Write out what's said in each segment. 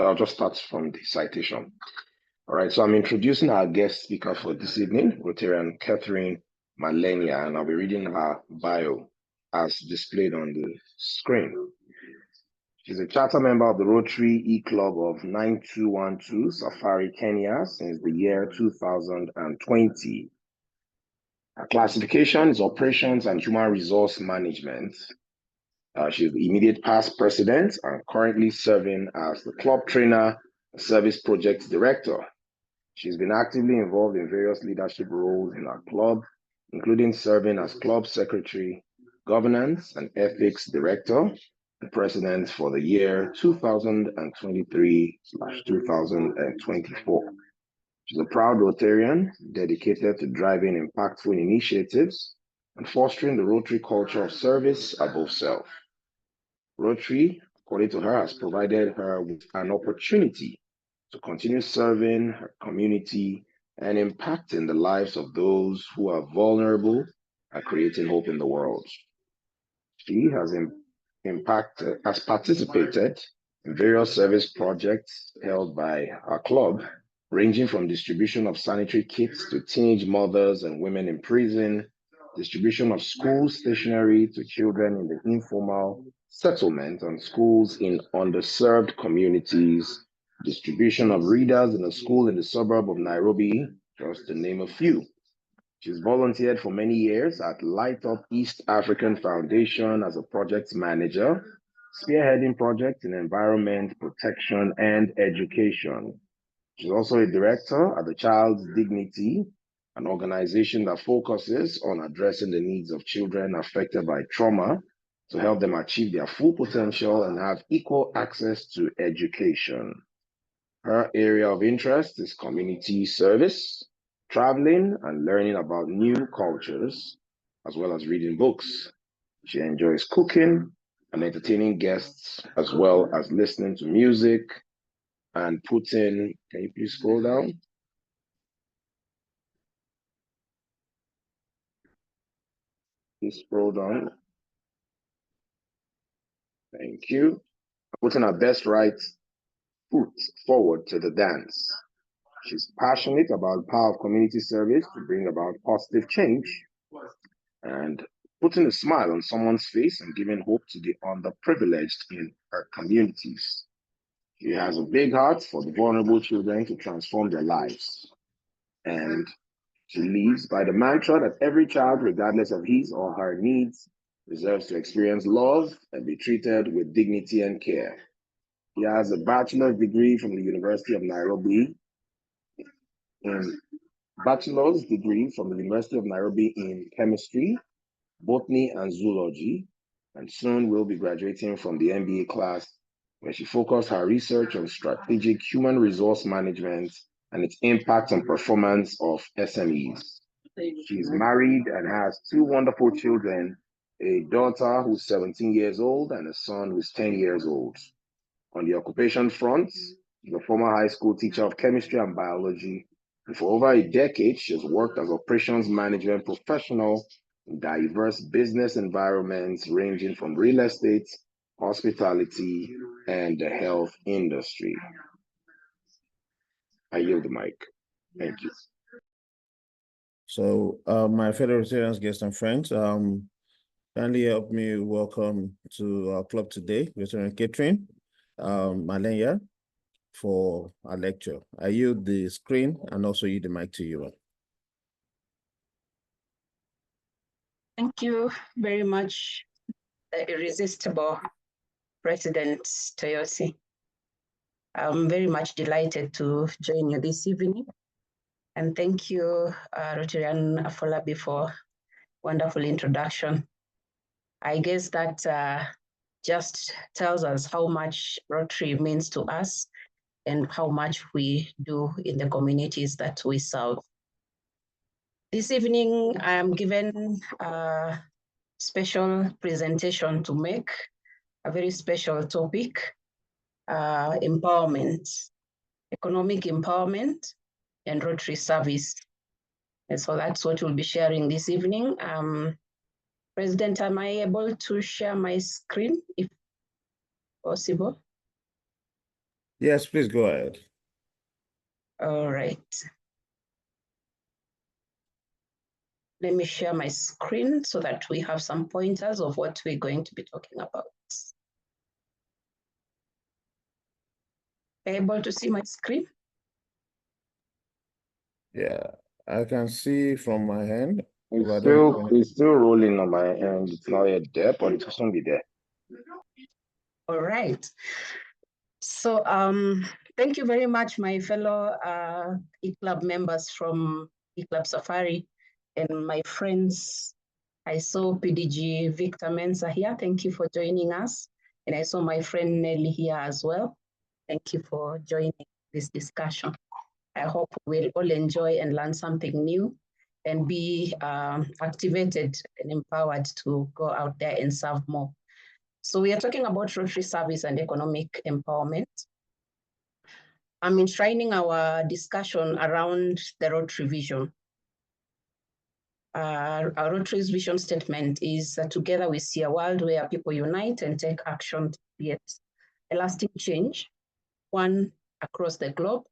I'll just start from the citation. All right, so I'm introducing our guest speaker for this evening, Rotarian Catherine Malenya, and I'll be reading her bio as displayed on the screen. She's a charter member of the Rotary E-Club of 9212 Safari, Kenya since the year 2020. Her classification is Operations and Human Resource Management. She's the immediate past president and currently serving as the club trainer and service project director. She's been actively involved in various leadership roles in our club, including serving as club secretary, governance and ethics director, and president for the year 2023/2024. She's a proud Rotarian dedicated to driving impactful initiatives and fostering the Rotary culture of service above self. Rotary, according to her, has provided her with an opportunity to continue serving her community and impacting the lives of those who are vulnerable and creating hope in the world. She has participated in various service projects held by our club, ranging from distribution of sanitary kits to teenage mothers and women in prison, distribution of school stationery to children in the informal settlement and schools in underserved communities, distribution of readers in a school in the suburb of Nairobi, just to name a few. She's volunteered for many years at Light Up East African Foundation as a project manager, spearheading projects in environment protection and education. She's also a director at the Child's Dignity, an organization that focuses on addressing the needs of children affected by trauma to help them achieve their full potential and have equal access to education. Her area of interest is community service, traveling and learning about new cultures, as well as reading books. She enjoys cooking and entertaining guests, as well as listening to music and putting, can you please scroll down? Please scroll down. Thank you. Putting her best right foot forward to the dance. She's passionate about the power of community service to bring about positive change and putting a smile on someone's face and giving hope to the underprivileged in her communities. She has a big heart for the vulnerable children to transform their lives. And she lives by the mantra that every child, regardless of his or her needs, deserves to experience love and be treated with dignity and care. He has a bachelor's degree from the University of Nairobi in chemistry, botany, and zoology, and soon will be graduating from the MBA class, where she focused her research on strategic human resource management and its impact on performance of SMEs. She's married and has two wonderful children, a daughter who's 17 years old and a son who's 10 years old. On the occupation front, she's a former high school teacher of chemistry and biology, and for over a decade, she has worked as operations management professional in diverse business environments ranging from real estate, hospitality, and the health industry. I yield the mic. Thank you. So, my fellow Rotarians, guests, and friends, kindly help me welcome to our club today, Rotarian Catherine Malenya, for our lecture. I yield the screen and also yield the mic to you. Thank you very much, the irresistible President Toyosi. I'm very much delighted to join you this evening. And thank you, Rotarian Afolabi, for wonderful introduction. I guess that just tells us how much Rotary means to us and how much we do in the communities that we serve. This evening, I am given a special presentation to make, a very special topic, empowerment, economic empowerment, and Rotary service. And so that's what we'll be sharing this evening. President, am I able to share my screen if possible? Yes, please go ahead. All right. Let me share my screen so that we have some pointers of what we're going to be talking about. Able to see my screen? Yeah, I can see from my hand. It's still rolling on my end. It's not yet there, but it will soon be there. All right. So thank you very much, my fellow eClub members from eClub Safari and my friends. I saw PDG Victor Mensa here. Thank you for joining us. And I saw my friend Nelly here as well. Thank you for joining this discussion. I hope we'll all enjoy and learn something new and be activated and empowered to go out there and serve more. So we are talking about Rotary service and economic empowerment. I'm enshrining our discussion around the Rotary vision. Our Rotary's vision statement is that together we see a world where people unite and take action to create a lasting change, 1, across the globe,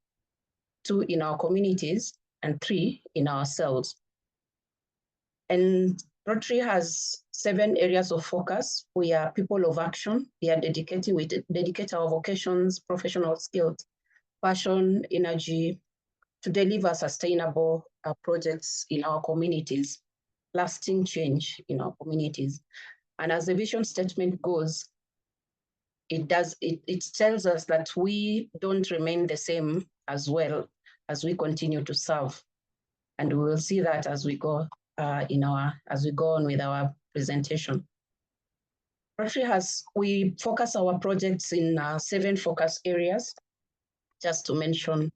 2, in our communities, and 3, in ourselves. And Rotary has 7 areas of focus. We are people of action. We dedicate our vocations, professional skills, passion, energy to deliver sustainable projects in our communities, lasting change in our communities. And as the vision statement goes, it tells us that we don't remain the same as well as we continue to serve. And we will see that as we go on with our presentation. Rotary we focus our projects in 7 focus areas, just to mention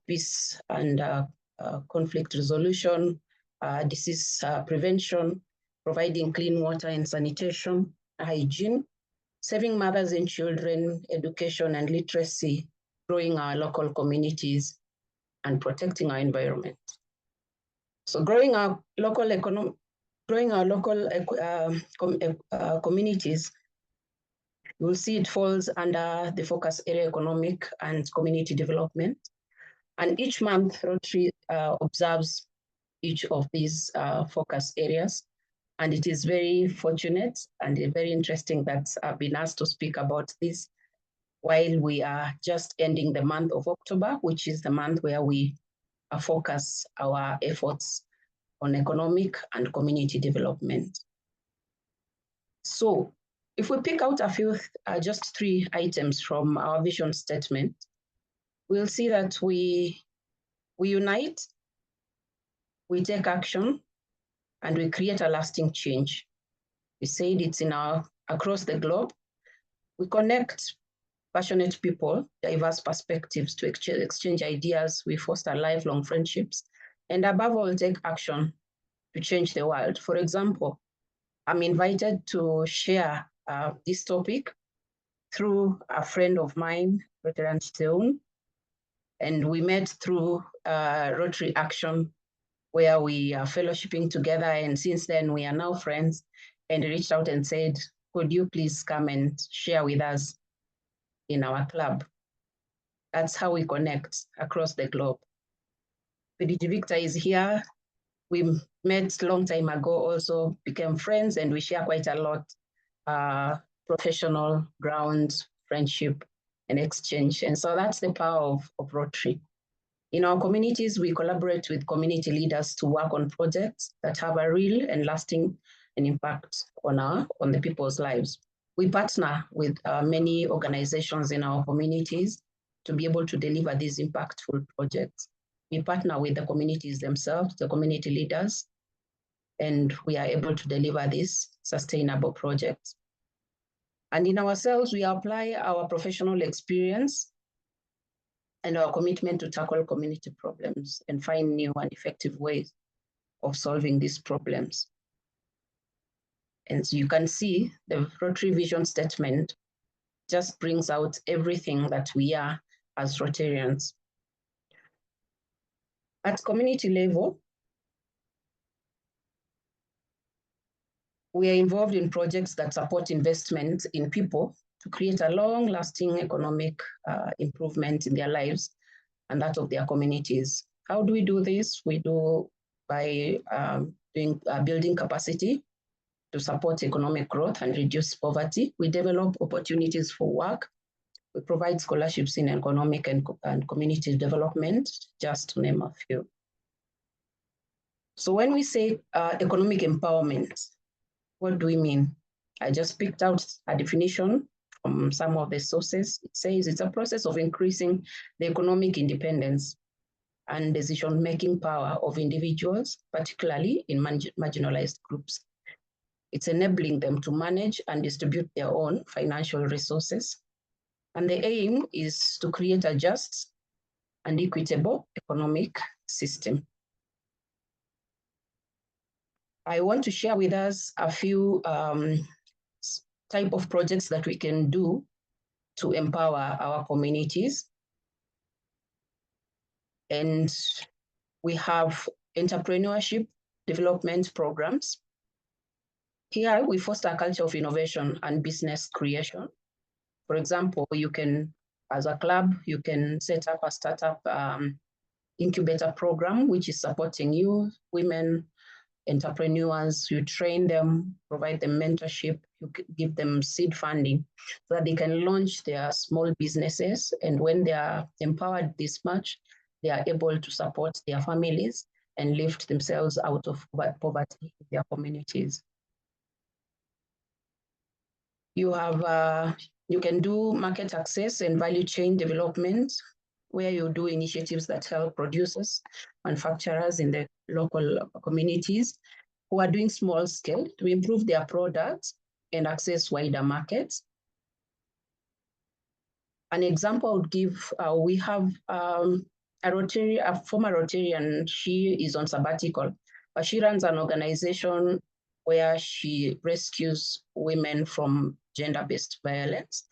peace and conflict resolution, disease prevention, providing clean water and sanitation, hygiene, saving mothers and children, education and literacy, growing our local communities, and protecting our environment. So growing our local communities, you'll see it falls under the focus area economic and community development. And each month, Rotary observes each of these focus areas. And it is very fortunate and very interesting that I've been asked to speak about this while we are just ending the month of October, which is the month where we focus our efforts on economic and community development. So if we pick out a few, just 3 items from our vision statement, we'll see that we unite, we take action, and we create a lasting change. We said it's across the globe. We connect passionate people, diverse perspectives to exchange ideas. We foster lifelong friendships, and above all, take action to change the world. For example, I'm invited to share this topic through a friend of mine, Rotary Teun, and we met through Rotary Action, where we are fellowshipping together. And since then, we are now friends, and reached out and said, could you please come and share with us in our club? That's how we connect across the globe. PDG Victor is here. We met a long time ago, also became friends, and we share quite a lot, professional ground, friendship, and exchange. And so that's the power of Rotary. In our communities, we collaborate with community leaders to work on projects that have a real and lasting impact on the people's lives. We partner with many organizations in our communities to be able to deliver these impactful projects. We partner with the communities themselves, the community leaders, and we are able to deliver these sustainable projects. And in ourselves, we apply our professional experience and our commitment to tackle community problems and find new and effective ways of solving these problems. And so you can see the Rotary vision statement just brings out everything that we are as Rotarians. At community level, we are involved in projects that support investment in people to create a long-lasting economic improvement in their lives and that of their communities. How do we do this? We do by building capacity to support economic growth and reduce poverty. We develop opportunities for work. We provide scholarships in economic and community development, just to name a few. So when we say economic empowerment, what do we mean? I just picked out a definition from some of the sources. It says it's a process of increasing the economic independence and decision-making power of individuals, particularly in marginalized groups. It's enabling them to manage and distribute their own financial resources. And the aim is to create a just and equitable economic system. I want to share with us a few type of projects that we can do to empower our communities. And we have entrepreneurship development programs. Here we foster a culture of innovation and business creation. For example, you can, as a club, you can set up a startup incubator program, which is supporting youth, women, entrepreneurs. You train them, provide them mentorship, you give them seed funding so that they can launch their small businesses. And when they are empowered this much, they are able to support their families and lift themselves out of poverty in their communities. You have, you can do market access and value chain development, where you do initiatives that help producers, manufacturers in the local communities who are doing small scale to improve their products and access wider markets. An example I would give, we have a former Rotarian. She is on sabbatical, but she runs an organization where she rescues women from gender-based violence.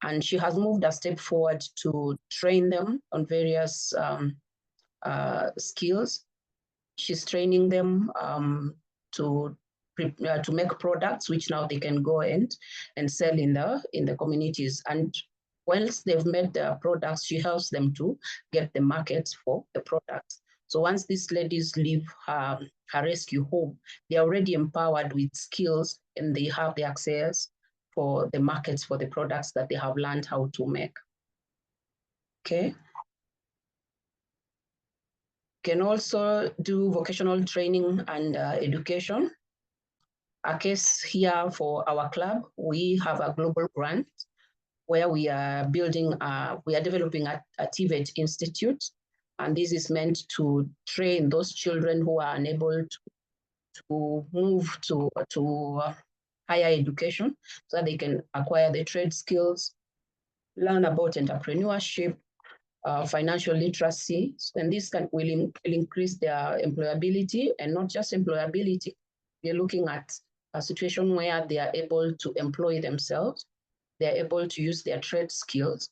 And she has moved a step forward to train them on various skills. She's training them to make products, which now they can go and sell in the communities. And once they've made their products, she helps them to get the markets for the products. So once these ladies leave her rescue home, they're already empowered with skills and they have the access for the markets for the products that they have learned how to make. Okay. Can also do vocational training and education. A case here for our club, we have a global grant where we are building, we are developing a TVET institute. And this is meant to train those children who are unable to move to higher education so that they can acquire the trade skills, learn about entrepreneurship, financial literacy. And this will increase their employability, and not just employability. We're looking at a situation where they are able to employ themselves. They're able to use their trade skills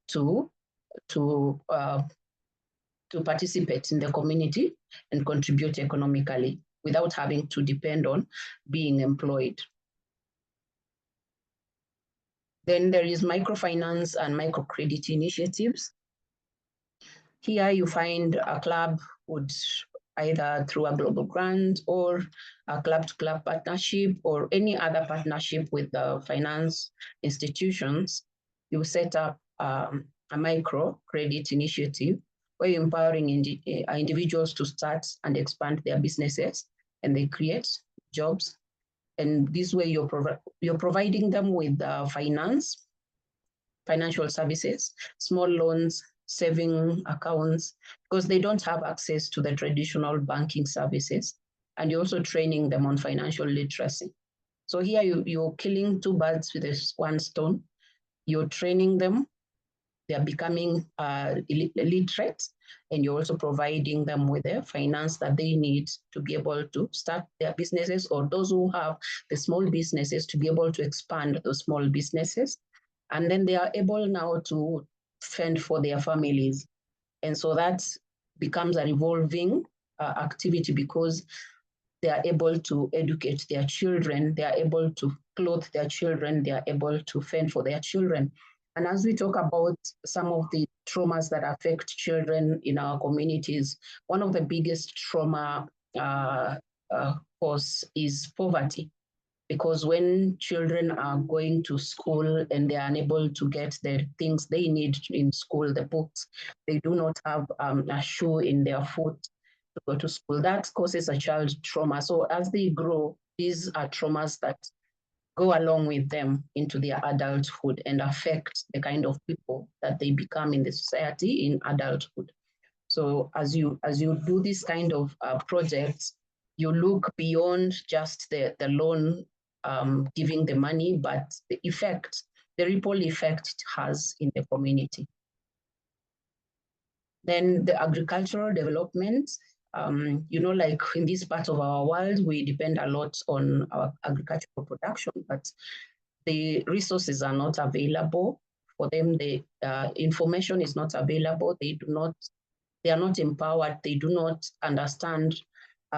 to participate in the community and contribute economically without having to depend on being employed. Then there is microfinance and microcredit initiatives. Here you find a club would either through a global grant or a club-to-club partnership or any other partnership with the finance institutions, you set up a microcredit initiative where you're empowering individuals to start and expand their businesses, and they create jobs. And this way you're providing them with financial services, small loans, saving accounts, because they don't have access to the traditional banking services. And you're also training them on financial literacy. So here you're killing two birds with one stone. You're training them, they're becoming literate, and you're also providing them with the finance that they need to be able to start their businesses, or those who have the small businesses to be able to expand those small businesses. And then they are able now to fend for their families. And so that becomes a revolving activity, because they are able to educate their children, they are able to clothe their children, they are able to fend for their children. And as we talk about some of the traumas that affect children in our communities, one of the biggest trauma cause is poverty. Because when children are going to school and they are unable to get the things they need in school, the books, they do not have a shoe in their foot to go to school. That causes a child trauma. So as they grow, these are traumas that go along with them into their adulthood and affect the kind of people that they become in the society in adulthood. So as you do this kind of projects, you look beyond just the loan giving the money, but the effect, the ripple effect it has in the community. Then the agricultural development, like in this part of our world, we depend a lot on our agricultural production, but the resources are not available for them. The information is not available. They are not empowered. They do not understand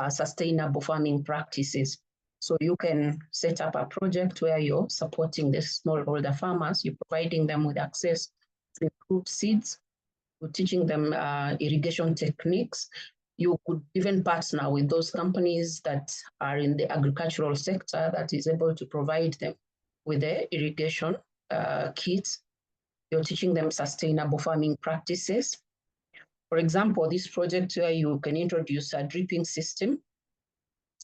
sustainable farming practices. So you can set up a project where you're supporting the smallholder farmers, you're providing them with access to improved seeds, you're teaching them irrigation techniques. You could even partner with those companies that are in the agricultural sector that is able to provide them with the irrigation kits. You're teaching them sustainable farming practices. For example, this project where you can introduce a dripping system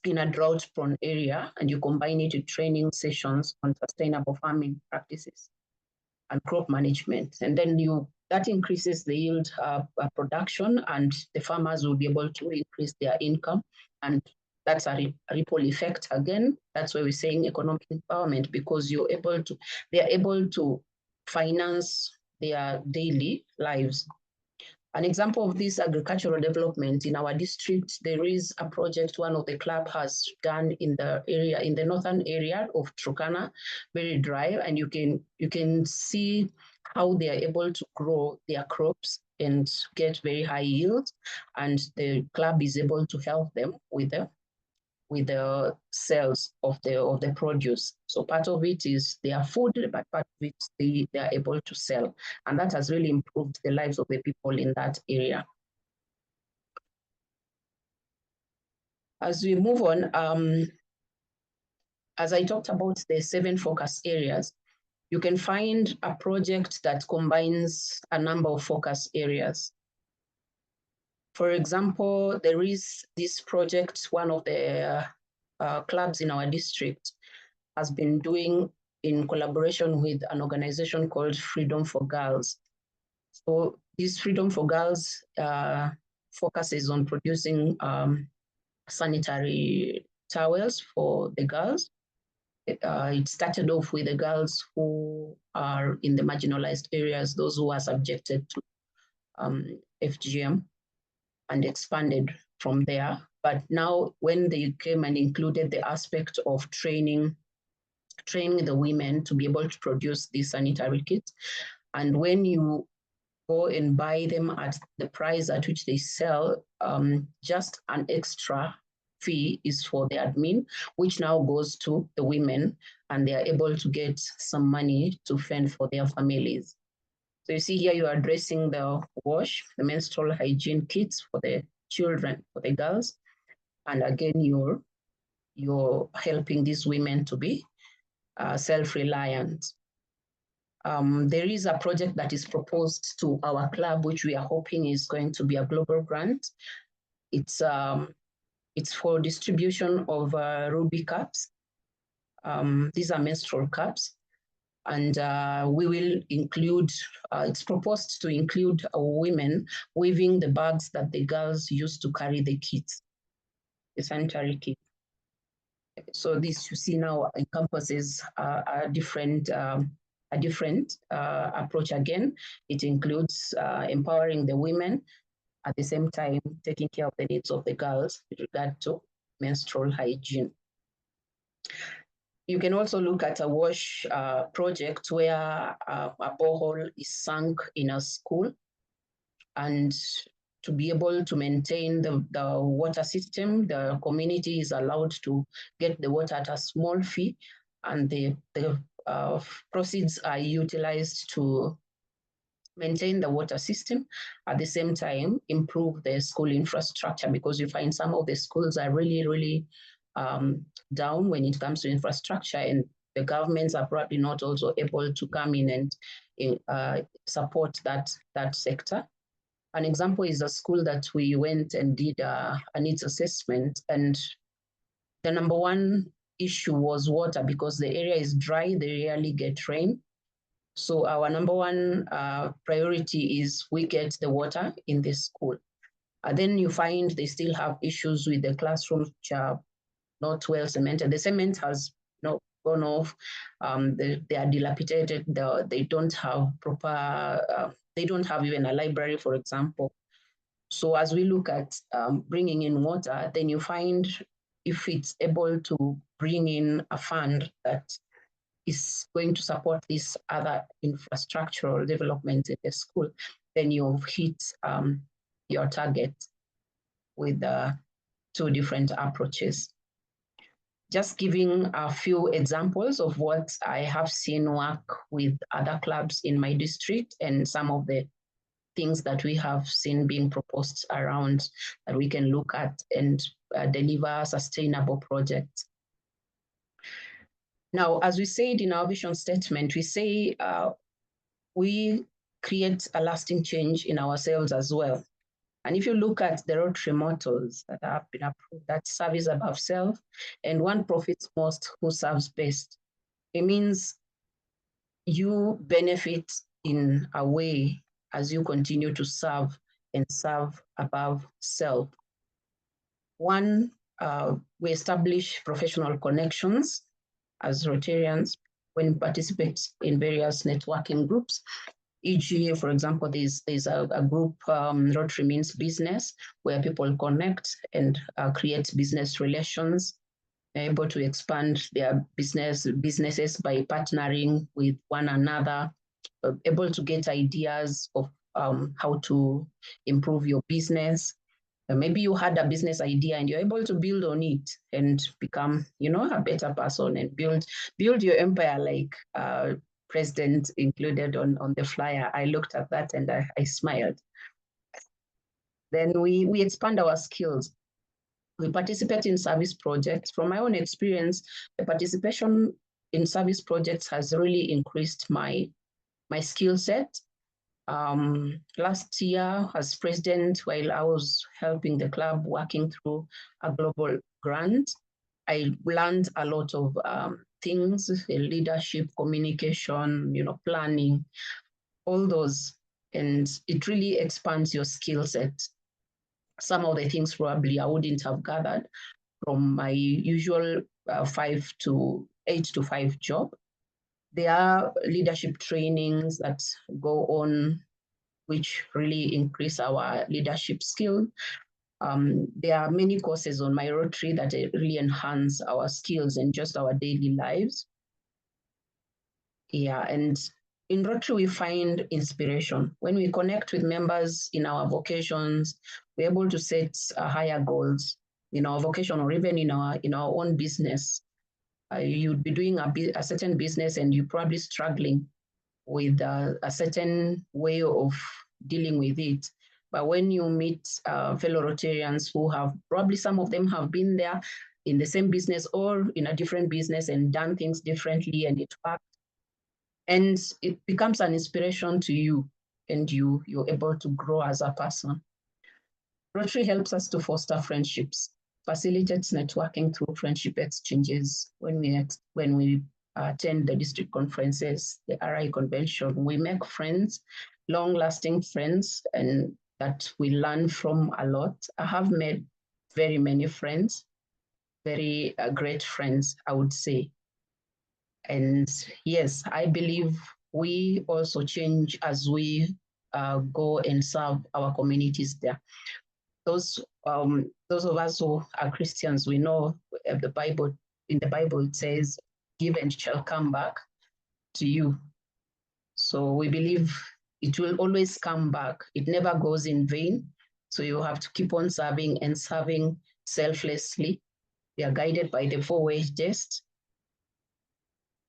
in a drought-prone area, and you combine it with training sessions on sustainable farming practices and crop management. And then that increases the yield production, and the farmers will be able to increase their income. And that's a ripple effect again. That's why we're saying economic empowerment, because they are able to finance their daily lives. An example of this agricultural development in our district, there is a project one of the club has done in the northern area of Turkana, very dry, and you can see how they are able to grow their crops and get very high yields, and the club is able to help them with the sales of the produce. So part of it is their food, but part of it they are able to sell. And that has really improved the lives of the people in that area. As we move on, as I talked about the 7 focus areas, you can find a project that combines a number of focus areas. For example, there is this project, one of the clubs in our district has been doing in collaboration with an organization called Freedom for Girls. So this Freedom for Girls focuses on producing sanitary towels for the girls. It started off with the girls who are in the marginalized areas, those who are subjected to FGM, and expanded from there. But now when they came and included the aspect of training the women to be able to produce these sanitary kits, and when you go and buy them at the price at which they sell, just an extra fee is for the admin, which now goes to the women, and they are able to get some money to fend for their families. So you see here, you are addressing the wash, the menstrual hygiene kits for the children, for the girls. And again, you're helping these women to be self-reliant. There is a project that is proposed to our club, which we are hoping is going to be a global grant. It's for distribution of Ruby cups. These are menstrual cups. And we will include, it's proposed to include women weaving the bags that the girls use to carry the kits, the sanitary kit. So this, you see now, encompasses a different approach again. It includes empowering the women, at the same time taking care of the needs of the girls with regard to menstrual hygiene. You can also look at a wash project where a borehole is sunk in a school, and to be able to maintain the water system. The community is allowed to get the water at a small fee, and the proceeds are utilized to maintain the water system, at the same time improve the school infrastructure, because you find some of the schools are really down when it comes to infrastructure, and the governments are probably not also able to come in and support that sector. An example is a school that we went and did a needs assessment, and the number one issue was water, because the area is dry, they rarely get rain. So our number one priority is we get the water in the school. And then you find they still have issues with the classrooms, which are not well cemented. The cement has not gone off. They are dilapidated. They don't have proper, they don't have even a library, for example. So as we look at bringing in water, then you find if it's able to bring in a fund that is going to support this other infrastructural development in the school, then you've hit your target with two different approaches. Just giving a few examples of what I have seen work with other clubs in my district, and some of the things that we have seen being proposed around that we can look at and deliver sustainable projects. Now, as we said in our vision statement, we say we create a lasting change in ourselves as well. And if you look at the Rotary mottos that have been approved, that service above self, and one profits most who serves best. It means you benefit in a way as you continue to serve and serve above self. One, we establish professional connections as Rotarians when we participate in various networking groups. E.g., for example, there's a group, Rotary Means Business, where people connect and create business relations, able to expand their businesses by partnering with one another, able to get ideas of how to improve your business. Maybe you had a business idea and you're able to build on it and become, a better person and build your empire, like President included on the flyer. I looked at that and I smiled. Then we expand our skills. We participate in service projects. From my own experience, the participation in service projects has really increased my skill set. Last year, as president, while I was helping the club working through a global grant, I learned a lot of things, leadership, communication, planning, all those, and it really expands your skill set. Some of the things probably I wouldn't have gathered from my usual 8 to 5 job. There are leadership trainings that go on, which really increase our leadership skill. There are many courses on my Rotary that really enhance our skills and just our daily lives. Yeah, and in Rotary, we find inspiration. When we connect with members in our vocations, we're able to set higher goals in our vocation or even in our own business. You'd be doing a certain business and you're probably struggling with a certain way of dealing with it. But when you meet fellow Rotarians who have, probably some of them have been there in the same business or in a different business and done things differently, and it worked, and it becomes an inspiration to you, and you're able to grow as a person. Rotary helps us to foster friendships, facilitates networking through friendship exchanges. When we attend the district conferences, the RI convention, we make friends, long-lasting friends, and that we learn from a lot. I have made very many friends, very great friends, I would say. And yes, I believe we also change as we go and serve our communities there. Those of us who are Christians, we know in the Bible it says, "Give and it shall come back to you." So we believe it will always come back. It never goes in vain. So you have to keep on serving and serving selflessly. We are guided by the 4-wage test.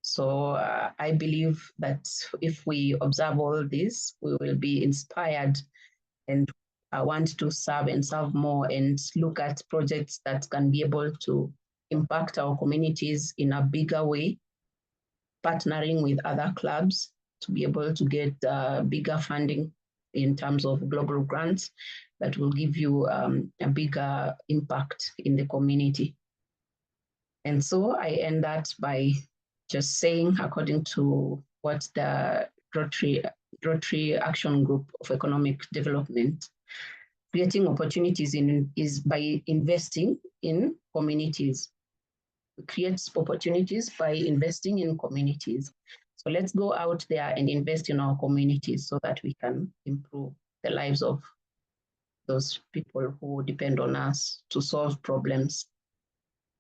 So I believe that if we observe all this, we will be inspired, and I want to serve and serve more and look at projects that can be able to impact our communities in a bigger way, partnering with other clubs to be able to get bigger funding in terms of global grants that will give you a bigger impact in the community. And so I end that by just saying, according to what the Rotary Action Group of Economic Development, creating opportunities is by investing in communities. It creates opportunities by investing in communities. So let's go out there and invest in our communities so that we can improve the lives of those people who depend on us to solve problems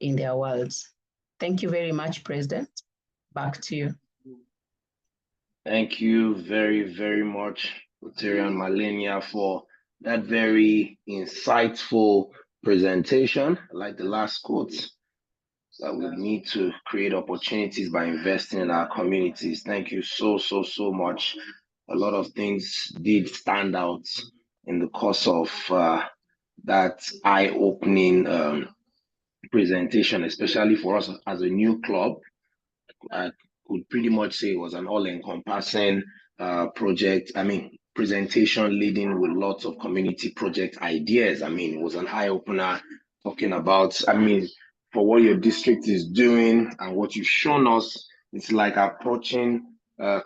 in their worlds. Thank you very much, President. Back to you. Thank you very, very much, Rotary and Malenya, for that very insightful presentation. I like the last quote, that we need to create opportunities by investing in our communities. Thank you so much. A lot of things did stand out in the course of that eye-opening presentation, especially for us as a new club. I could pretty much say it was an all-encompassing presentation leading with lots of community project ideas. It was an eye-opener talking about, for what your district is doing and what you've shown us. It's like approaching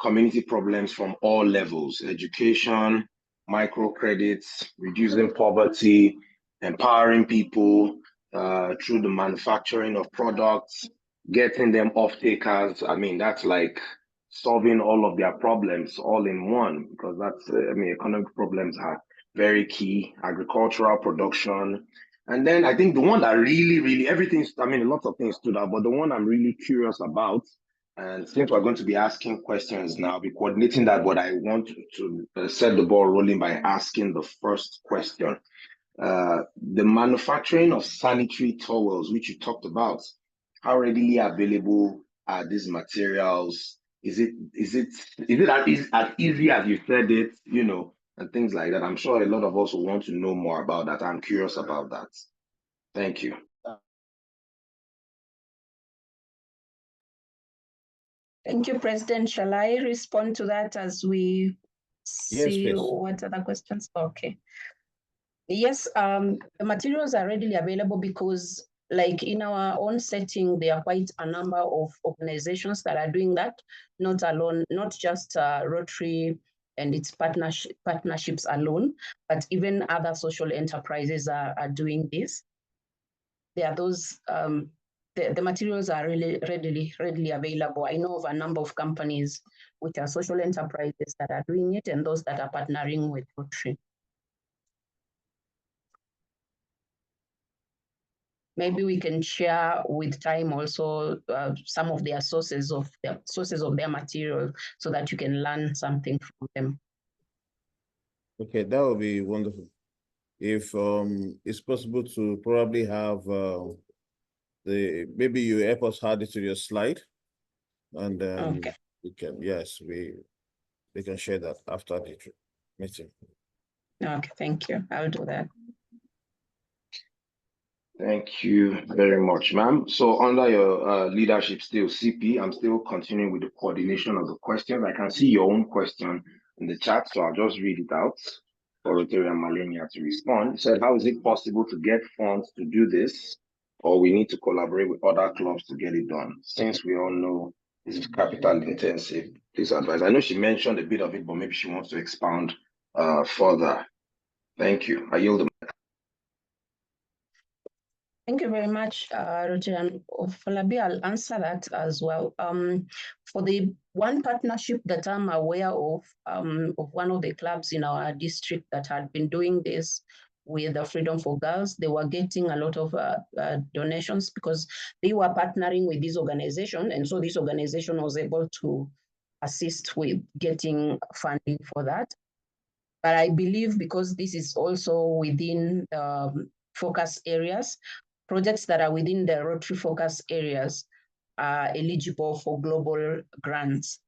community problems from all levels: education, microcredits, reducing poverty, empowering people through the manufacturing of products, getting them off takers. That's like solving all of their problems all in one, because that's, economic problems are very key: agricultural production. And then I think the one that really, everything, lots of things stood out, but the one I'm really curious about, and since we're going to be asking questions now, I'll be coordinating that, but I want to set the ball rolling by asking the first question. The manufacturing of sanitary towels, which you talked about, how readily available are these materials? Is it as easy as you said it, and things like that? I'm sure a lot of us will want to know more about that. I'm curious about that. Thank you. Thank you, President. Shall I respond to that as we see Yes, what other questions? Okay. Yes, the materials are readily available because, like in our own setting, there are quite a number of organizations that are doing that, not alone, not just Rotary and its partnerships alone, but even other social enterprises are doing this. There are those, the materials are really readily available. I know of a number of companies which are social enterprises that are doing it, and those that are partnering with Rotary. Maybe we can share with time also some of their sources of their material, so that you can learn something from them. Okay, that would be wonderful. If it's possible to probably have maybe you help us add it to your slide, and Okay. we can share that after the meeting. Okay, thank you. I'll do that. Thank you very much, ma'am. So under your leadership still, CP, I'm still continuing with the coordination of the questions. I can see your own question in the chat, so I'll just read it out for Rotary and Malenya to respond. It said, how is it possible to get funds to do this, or we need to collaborate with other clubs to get it done? Since we all know it's capital intensive, please advise. I know she mentioned a bit of it, but maybe she wants to expound further. Thank you. I yield the mic. Thank you very much, Roger and Falabi. I'll answer that as well. For the one partnership that I'm aware of one of the clubs in our district that had been doing this with the Freedom for Girls, they were getting a lot of donations because they were partnering with this organization, and so this organization was able to assist with getting funding for that. But I believe because this is also within focus areas, projects that are within the Rotary focus areas are eligible for global grants.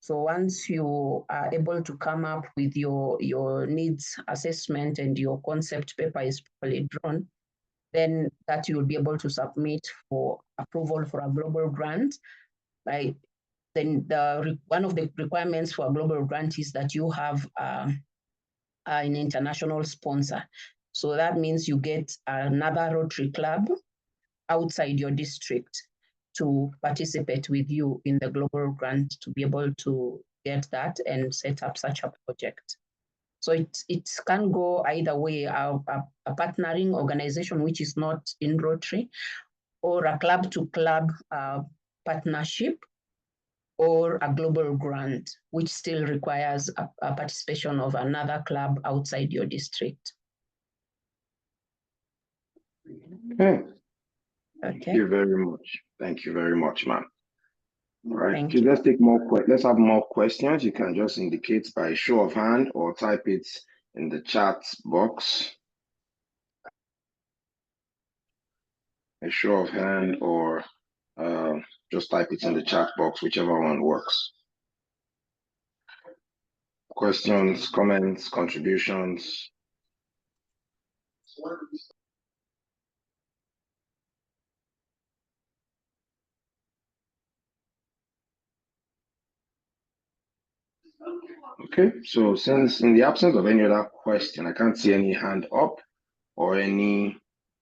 So once you are able to come up with your needs assessment and your concept paper is properly drawn, then that you will be able to submit for approval for a global grant. Right? Then one of the requirements for a global grant is that you have an international sponsor. So that means you get another Rotary club outside your district to participate with you in the global grant to be able to get that and set up such a project. So it can go either way, a partnering organization which is not in Rotary, or a club-to-club partnership, or a global grant, which still requires a participation of another club outside your district. Okay. Okay. Thank you very much. Thank you very much, ma'am. All right. Thank you. Let's take more. Let's have more questions. You can just indicate by show of hand or type it in the chat box. A show of hand or just type it in the chat box, whichever one works. Questions, comments, contributions. Okay, so since in the absence of any other question, I can't see any hand up or any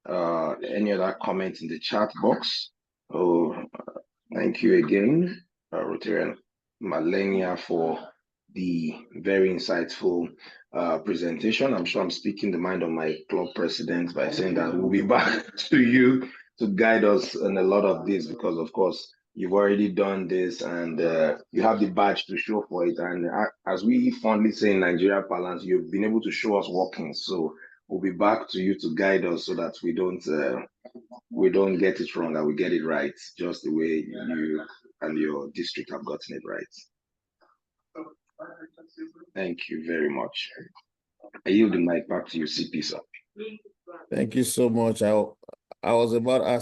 other comment in the chat box. Oh, thank you again, Rotary Malenya, for the very insightful presentation. I'm sure I'm speaking the mind of my club president by saying that we'll be back to you to guide us in a lot of this, because of course you've already done this and you have the badge to show for it. And as we fondly say in Nigeria parlance, you've been able to show us working. So we'll be back to you to guide us so that we don't get it wrong and we get it right, just the way you and your district have gotten it right. Thank you very much. I yield the mic back to you, CP, sir. Thank you so much. I was about asking